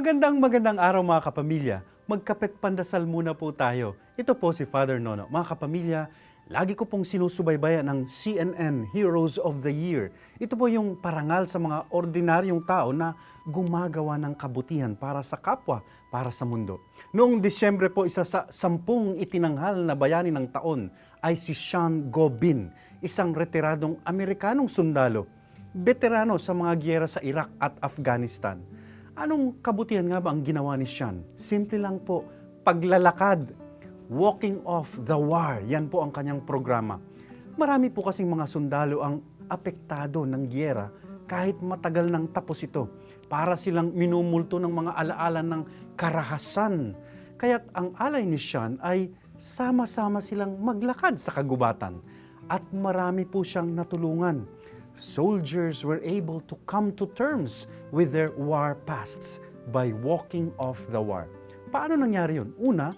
Magandang araw mga kapamilya. Magkapit pandasal muna po tayo. Ito po si Father Nono. Mga kapamilya, lagi ko pong sinusubaybayan ng CNN Heroes of the Year. Ito po yung parangal sa mga ordinaryong tao na gumagawa ng kabutihan para sa kapwa, para sa mundo. Noong Disyembre po, isa sa 10 itinanghal na bayani ng taon ay si Sean Gobin, isang retiradong Amerikanong sundalo, veterano sa mga giyera sa Iraq at Afghanistan. Anong kabutihan nga ba ang ginawa ni Sean? Simple lang po, paglalakad, walking off the war. Yan po ang kanyang programa. Marami po kasing mga sundalo ang apektado ng giyera kahit matagal nang tapos ito. Para silang minumulto ng mga alaala ng karahasan. Kaya't ang alay ni Sean ay sama-sama silang maglakad sa kagubatan. At marami po siyang natulungan. Soldiers were able to come to terms with their war pasts by walking off the war. Paano nangyari yun? Una,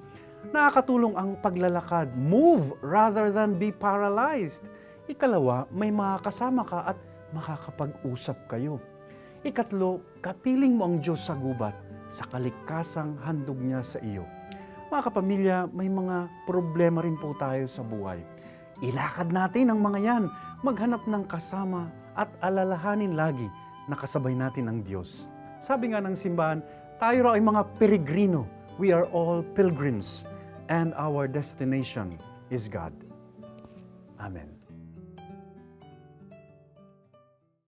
nakakatulong ang paglalakad. Move rather than be paralyzed. Ikalawa, may makakasama ka at makakapag-usap kayo. Ikatlo, kapiling mo ang Diyos sa gubat sa kaligtasang handog niya sa iyo. Mga kapamilya, may mga problema rin po tayo sa buhay. Ilakad natin ang mga yan, maghanap ng kasama at alalahanin lagi na kasabay natin ang Diyos. Sabi nga ng simbahan, tayo raw ay mga peregrino. We are all pilgrims and our destination is God. Amen.